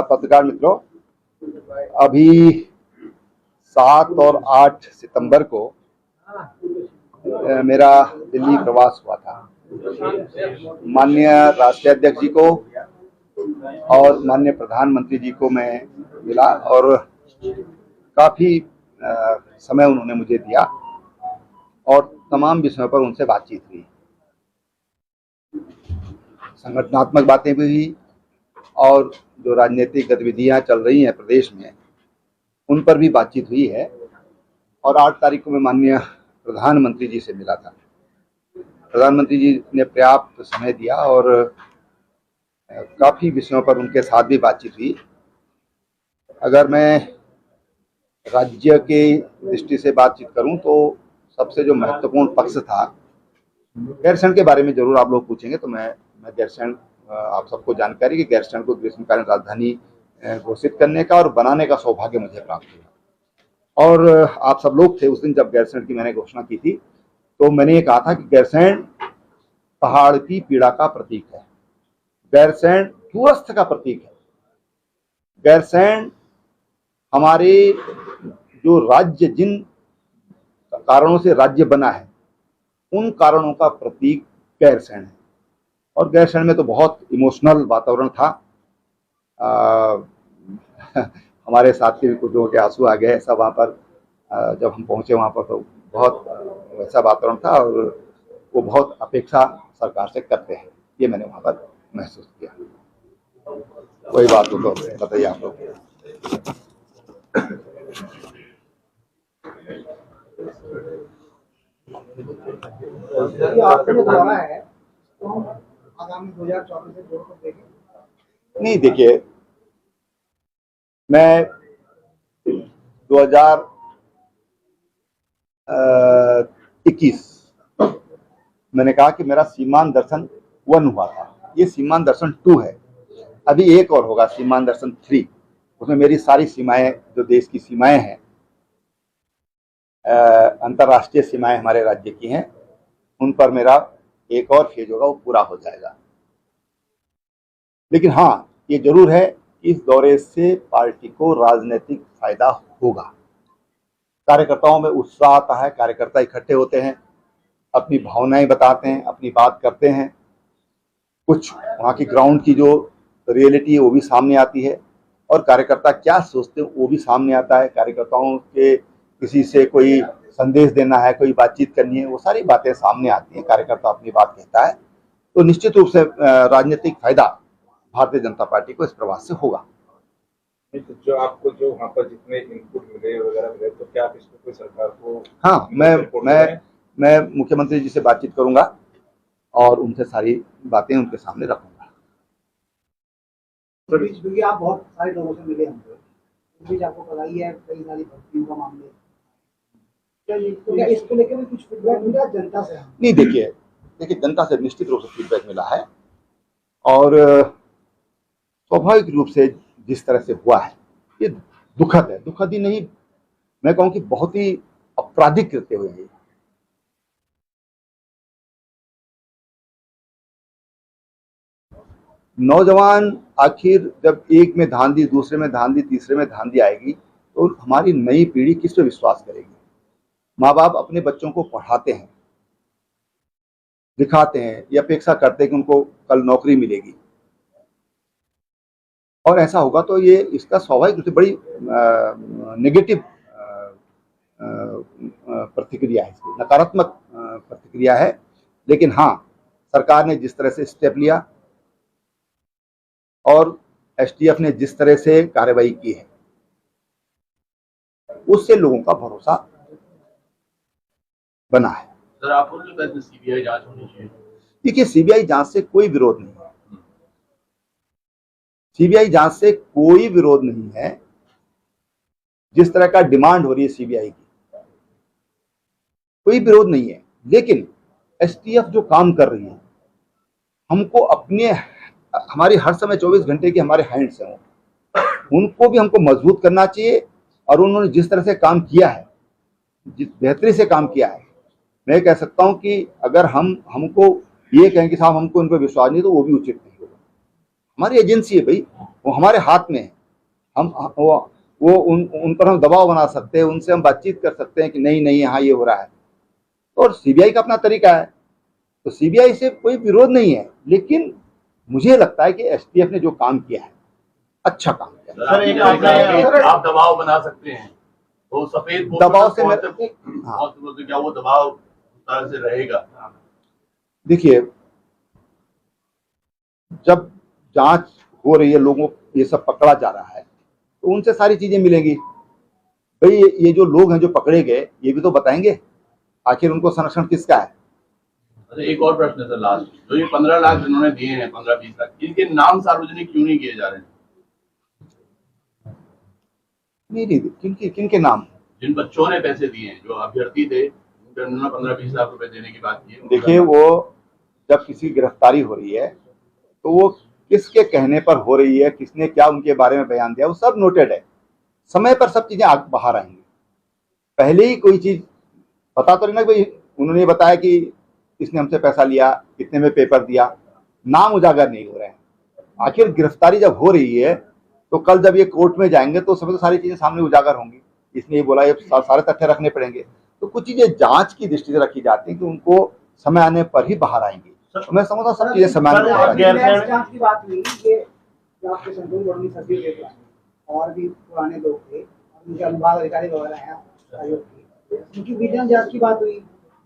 पत्रकार मित्रों, अभी 7 और 8 सितंबर को मेरा दिल्ली प्रवास हुआ था। माननीय राष्ट्रीय अध्यक्ष जी को और माननीय प्रधानमंत्री जी को मैं मिला और काफी समय उन्होंने मुझे दिया और तमाम विषयों पर उनसे बातचीत हुई। संगठनात्मक बातें भी हुई और जो राजनीतिक गतिविधियां चल रही हैं प्रदेश में उन पर भी बातचीत हुई है। और 8 तारीख को मैं माननीय प्रधानमंत्री जी से मिला था। प्रधानमंत्री जी ने पर्याप्त समय दिया और काफ़ी विषयों पर उनके साथ भी बातचीत हुई। अगर मैं राज्य की दृष्टि से बातचीत करूं तो सबसे जो महत्वपूर्ण पक्ष था, गैरसैंण के बारे में जरूर आप लोग पूछेंगे तो मैं गैरसैंण, आप सबको जानकारी कि गैरसैंण को ग्रीष्मकालीन राजधानी घोषित करने का और बनाने का सौभाग्य मुझे प्राप्त हुआ। और आप सब लोग थे उस दिन जब गैरसैंण की मैंने घोषणा की थी, तो मैंने ये कहा था कि गैरसैंण पहाड़ की पीड़ा का प्रतीक है, गैरसैंण दूरस्थ का प्रतीक है, गैरसैंण हमारे जो राज्य जिन कारणों से राज्य बना है उन कारणों का प्रतीक गैरसैंण है। और गैरसैंण में तो बहुत इमोशनल वातावरण था। हमारे साथी भी कुछ लोगों के आंसू आ गए ऐसा वहाँ पर जब हम पहुँचे वहाँ पर, तो बहुत वैसा वातावरण था और वो बहुत अपेक्षा सरकार से करते हैं, ये मैंने वहाँ पर महसूस किया। कोई बात हो तो बताइए आप लोग। आपने दौरा है तो हम आगामी 2024 से जोड़ कर देखें। नहीं, देखिए, मैं 2021 मैंने कहा कि मेरा सीमांत दर्शन 1 हुआ था, ये सीमांत दर्शन 2 है। अभी एक और होगा, सीमांत दर्शन 3। उसमें मेरी सारी सीमाएं, जो देश की सीमाएं हैं, अंतर्राष्ट्रीय सीमाएं हमारे राज्य की हैं, उन पर मेरा एक और फेज होगा, वो पूरा हो जाएगा। लेकिन हाँ, ये जरूर है कि इस दौरे से पार्टी को राजनीतिक फायदा होगा। कार्यकर्ताओं में उत्साह आता है, कार्यकर्ता इकट्ठे होते हैं, अपनी भावनाएं बताते हैं, अपनी बात करते हैं, कुछ वहाँ की ग्राउंड की जो रियलिटी है वो भी सामने आती है और कार्यकर्ता क्या सोचते हैं वो भी सामने आता है। कार्यकर्ताओं के किसी से कोई संदेश देना है, कोई बातचीत करनी है, वो सारी बातें सामने आती हैं, कार्यकर्ता अपनी बात कहता है। तो निश्चित रूप से राजनीतिक फायदा भारतीय जनता पार्टी को इस प्रवास से होगा। जो आपको जो वहाँ पर जितने इनपुट मिले वगैरह मिले, तो क्या आप इसमें कोई सरकार को? हाँ, मैं मुख्यमंत्री जी से बातचीत करूंगा और उनसे सारी बातें उनके सामने रखूंगा। क्योंकि आप बहुत सारे लोगों से मिले हमको, इस बीच आपको पता ही है कई सारी भर्तियों का मामले, क्या इसको लेकर भी कुछ फीडबैक मिला जनता से? नहीं, देखिए जनता से निश्चित रूप से फीडबैक मिला है और स्वाभाविक रूप से जिस तरह से हुआ है ये दुखद है। दुखद ही नहीं, मैं कहूँ कि बहुत ही आपराधिक कृत्य हुए हैं। नौजवान आखिर जब एक में धांधली, दूसरे में धांधली, तीसरे में धांधली आएगी तो हमारी नई पीढ़ी किस पे विश्वास करेगी? माँ बाप अपने बच्चों को पढ़ाते हैं, दिखाते हैं, ये अपेक्षा करते हैं कि उनको कल नौकरी मिलेगी और ऐसा होगा तो ये इसका स्वाभाविक रूप से बड़ी नेगेटिव प्रतिक्रिया है, इसकी नकारात्मक प्रतिक्रिया है। लेकिन हाँ, सरकार ने जिस तरह से स्टेप लिया और एसटीएफ ने जिस तरह से कार्रवाई की है उससे लोगों का भरोसा बना है। सर, आप बोल रहे हैं सीबीआई जांच होनी चाहिए। देखिए, सीबीआई जांच से कोई विरोध नहीं है, सीबीआई जांच से कोई विरोध नहीं है। जिस तरह का डिमांड हो रही है सीबीआई की, कोई विरोध नहीं है। लेकिन एसटीएफ जो काम कर रही है, हमको अपने, हमारी हर समय 24 घंटे की हमारे हैंड्स हैं, उनको भी हमको मजबूत करना चाहिए। और उन्होंने जिस तरह से काम किया है, जिस बेहतरी से काम किया है, मैं कह सकता हूं कि अगर हमको ये कहें कि साहब हमको इन पर विश्वास नहीं, तो वो भी उचित नहीं होगा। हमारी एजेंसी है भाई, वो हमारे हाथ में है। हम वो उन पर हम दबाव बना सकते हैं, उनसे हम बातचीत कर सकते हैं कि नहीं नहीं यहाँ ये हो रहा है। और सीबीआई का अपना तरीका है, तो सीबीआई से कोई विरोध नहीं है, लेकिन मुझे लगता है कि एसटीएफ ने जो काम किया है अच्छा काम किया है। सर, एक आप दबाव बना सकते हैं, तो सफेद दबाव से क्या वो दबाव उस तरह से रहेगा? देखिए, जब जांच हो रही है, लोगों ये सब पकड़ा जा रहा है, तो उनसे सारी चीजें मिलेंगी। भाई ये जो लोग हैं जो पकड़े गए, ये भी तो बताएंगे आखिर उनको संरक्षण किसका है। अच्छा, एक और प्रश्न है सर लास्ट, जो ये 15 लाख जिन्होंने दिए हैं, 15-20 लाख, इनके नाम सार्वजनिक क्यों नहीं किए जा रहे हैं? नहीं, किनके नाम? जिन बच्चों ने पैसे दिए हैं, जो अभ्यर्थी थे, उन्होंने 15-20 लाख रुपए देने की बात की है। देखिए, वो जब किसी की गिरफ्तारी हो रही है तो वो किसके कहने पर हो रही है, किसने क्या उनके बारे में बयान दिया, वो सब नोटेड है। समय पर सब चीजें बाहर आएंगी। पहले ही कोई चीज पता तो नहीं ना, भाई उन्होंने बताया कि इसने हमसे पैसा लिया, कितने में पेपर दिया, नाम उजागर नहीं हो रहे हैं। आखिर गिरफ्तारी जब हो रही है तो कल जब ये कोर्ट में जाएंगे तो समय तो सारी चीजें सामने उजागर होंगी। इसने ये बोला, ये सारे तथ्य रखने पड़ेंगे। तो कुछ चीजें जांच की दृष्टि से रखी जाती है कि उनको समय आने पर ही बाहर आएंगी। मैं समझता सब चीजें समय आने पर जांच की बात हुई कि आपके संतोष वर्मी सचिव थे और भी पुराने लोग थे, उनके अनुभाग अधिकारी वगैरह हैं आयोग के, उनकी विजिलेंस जांच की बात हुई।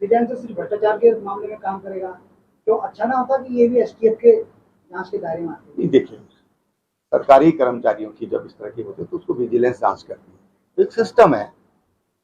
विजिलेंस तो सिर्फ भ्रष्टाचार के मामले में काम करेगा, तो अच्छा ना होता कि ये भी एसटीएफ के जांच के दायरे में आते हैं? देखिए, सरकारी कर्मचारियों की जब इस तरह की होती है तो उसको विजिलेंस जांच करती है, एक सिस्टम है,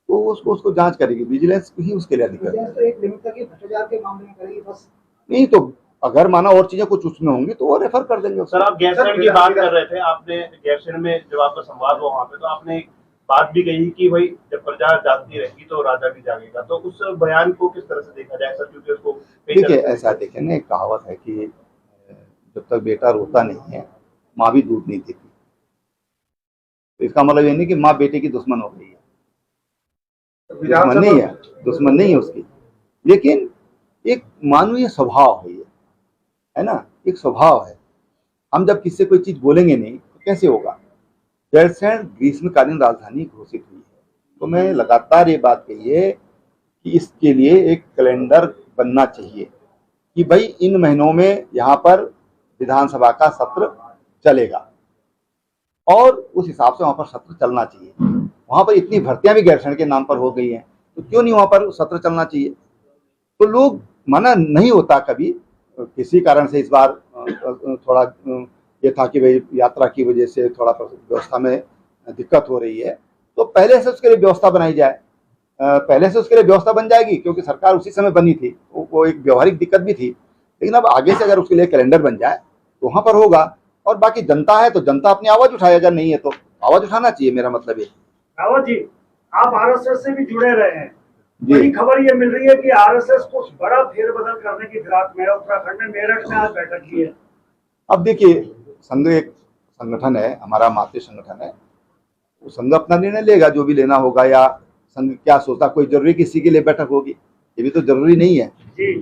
तो उसको जांच करेगी, विजिलेंस ही उसके लिए अधिकार है। तो एक लिमिट तक ही भ्रष्टाचार के मामले में करेगी बस। नहीं तो अगर माना और चीजें कुछ उसमें होंगी तो वो रेफर कर देंगे। सर, आप गैरसैंण की बात कर रहे थे, आपने गैरसैंण में जब आपका संवाद हुआ वहाँ पे, तो आपने एक बात भी कही कि भाई जब प्रजा जागती रहेगी तो राजा भी जागेगा। तो उस बयान को किस तरह से देखा जाए सर? क्योंकि उसको देखिए, ऐसा देखें ना, एक कहावत है कि जब तक बेटा रोता नहीं है माँ भी दूध नहीं देती। तो इसका मतलब ये नहीं कि माँ बेटे की दुश्मन हो गई है, दुश्मन नहीं है उसकी, लेकिन एक मानवीय स्वभाव है ना, एक स्वभाव है। हम जब किसी से कोई चीज बोलेंगे नहीं तो कैसे होगा। गैरसैंण ग्रीष्मकालीन राजधानी घोषित हुई है, तो मैं लगातार ये बात कही है कि इसके लिए एक कैलेंडर बनना चाहिए कि भाई इन महीनों में यहाँ पर विधानसभा का सत्र चलेगा, और उस हिसाब से वहाँ पर सत्र चलना चाहिए। वहाँ पर इतनी भर्तियां भी गैरसैंण के नाम पर हो गई हैं, तो क्यों नहीं वहाँ पर सत्र चलना चाहिए। तो लोग मना नहीं होता कभी, किसी कारण से इस बार थोड़ा ये था कि भाई यात्रा की वजह से थोड़ा व्यवस्था में दिक्कत हो रही है, तो पहले से उसके लिए व्यवस्था बनाई जाए। पहले से उसके लिए व्यवस्था बन जाएगी, क्योंकि सरकार उसी समय बनी थी, वो एक व्यवहारिक दिक्कत भी थी, लेकिन अब आगे से अगर उसके लिए कैलेंडर बन जाए तो वहाँ पर होगा। और बाकी जनता है तो जनता अपनी आवाज उठाए, अगर नहीं है तो आवाज उठाना चाहिए, मेरा मतलब ये। रावत जी, आप आरएसएस से भी जुड़े रहे हैं, बड़ी खबर ये मिल रही है कि आरएसएस को बड़ा फेरबदल करने की फिराक में उत्तराखंड में मेरठ में आज बैठक की है। अब देखिए, संघ एक संगठन है, हमारा मातृ संगठन है, वो संघ अपना निर्णय लेगा जो भी लेना होगा, या संघ क्या सोचता, कोई जरूरी किसी के लिए बैठक होगी, ये भी तो जरूरी नहीं है जी।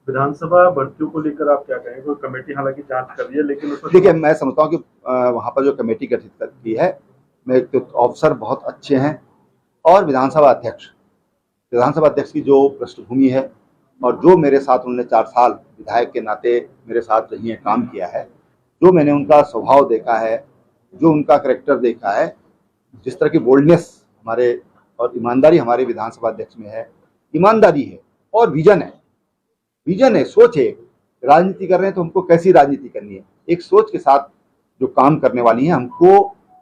विधानसभा भर्तियों को लेकर आप क्या कहेंगे? कोई कमेटी हालांकि जांच कर रही है, लेकिन देखिए, मैं समझता हूँ कि वहाँ पर जो कमेटी गठित की है, मेरे तो अफसर बहुत अच्छे हैं, और विधानसभा अध्यक्ष की जो पृष्ठभूमि है, और जो मेरे साथ उन्होंने 4 साल विधायक के नाते मेरे साथ रही है, काम किया है, जो मैंने उनका स्वभाव देखा है, जो उनका कैरेक्टर देखा है, जिस तरह की बोल्डनेस हमारे और ईमानदारी हमारे विधानसभा अध्यक्ष में है, ईमानदारी है और विजन है, सोच है। राजनीति कर रहे हैं तो हमको कैसी राजनीति करनी है, एक सोच के साथ जो काम करने वाली है, हमको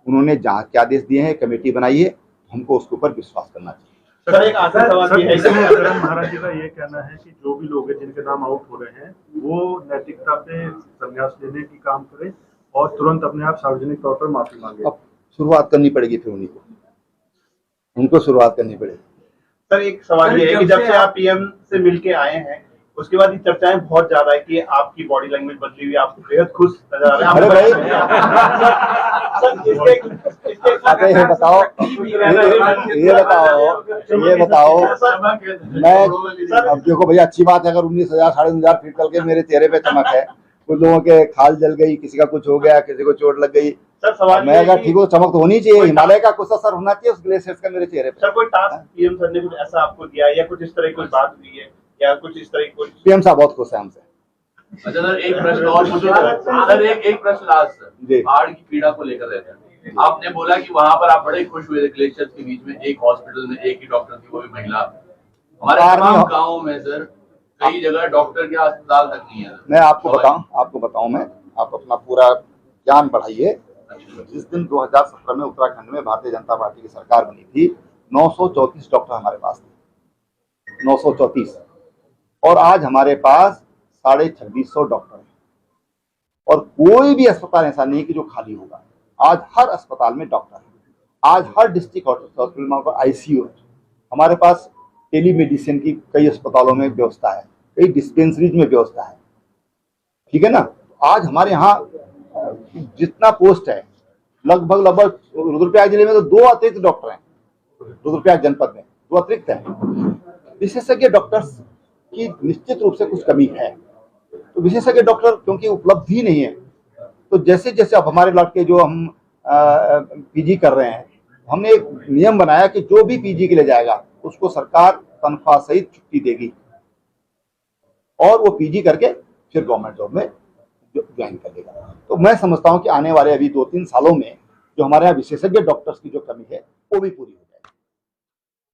उन्होंने जांच के आदेश दिए हैं, कमेटी बनाई है, हमको उसके ऊपर विश्वास करना चाहिए। सर, एक आखिरी सवाल ये है, महाराज जी का ये कहना है कि जो भी लोग हैं जिनके नाम आउट हो रहे हैं, वो नैतिकता से संन्यास लेने की काम करें और तुरंत अपने आप सार्वजनिक तौर पर माफी मांगे। अब शुरुआत करनी पड़ेगी, फिर उनको शुरुआत करनी पड़ेगी। सर, एक सवाल ये है कि जब से आप पीएम से मिलके आए हैं, उसके बाद ये चर्चाएं बहुत ज्यादा है कि आपकी बॉडी लैंग्वेज बदली हुई, आपको बेहद खुश नजर आ रहे हैं। अरे भाई, ये बताओ, मैं अब देखो भैया, अच्छी बात है अगर 19,000 साढ़े 19,000 फीट करके मेरे चेहरे पे चमक है, कुछ लोगों के खाल जल गई, किसी का कुछ हो गया, किसी को चोट लग गई। सर सवाल मैं ये है अगर कि- ठीक हो, चमक तो होनी चाहिए, हिमालय का कुछ असर होना चाहिए उस ग्लेशियर्स का मेरे चेहरे पे। सर कोई टास्क पीएम सर ने कुछ ऐसा आपको दिया या कुछ इस तरह की कोई बात हुई है या कुछ इस तरह की कोई? पीएम साहब बहुत खुश है हमसे। अच्छा सर, एक प्रश्न और पूछो सर, एक प्रश्न लास्ट जी। सर, बाढ़ की पीड़ा को लेकर रहते हैं। आपने बोला कि वहां पर आप बड़े खुश हुए थे ग्लेशियर्स के बीच में एक हॉस्पिटल में एक ही डॉक्टर थी, वो भी महिला। हमारे तमाम गाँव में सर कई जगह डॉक्टर के अस्पताल तक नहीं है। मैं आपको बताऊं मैं, आप अपना पूरा ज्ञान बढ़ाइए। जिस दिन 2017 में उत्तराखंड में भारतीय जनता पार्टी की सरकार बनी थी, 934 डॉक्टर हमारे पास थे, 934, और आज हमारे पास 2650 डॉक्टर हैं। और कोई भी अस्पताल ऐसा नहीं कि जो खाली होगा। आज हर अस्पताल में डॉक्टर है। आज हर डिस्ट्रिक्ट हॉस्पिटल में आईसीयू है। हमारे पास टेलीमेडिसिन की कई अस्पतालों में व्यवस्था है, कई डिस्पेंसरीज में व्यवस्था है, ठीक है ना। आज हमारे यहाँ जितना पोस्ट है, लगभग रुद्रप्रयाग जिले में तो 2 अतिरिक्त डॉक्टर हैं, रुद्रप्रयाग जनपद में 2 अतिरिक्त हैं। विशेषज्ञ डॉक्टर्स की निश्चित रूप से कुछ कमी है। तो विशेषज्ञ डॉक्टर क्योंकि उपलब्ध ही नहीं है, तो जैसे जैसे अब हमारे लड़के जो हम पीजी कर रहे हैं, हमने एक नियम बनाया कि जो भी पीजी के लिए जाएगा उसको सरकार तनख्वाह सहित छुट्टी देगी और वो पीजी करके फिर गवर्नमेंट जॉब में ज्वाइन कर लेगा। तो मैं समझता हूं कि आने वाले अभी 2-3 सालों में जो हमारे यहाँ विशेषज्ञ डॉक्टर्स की जो कमी है वो भी पूरी होगी।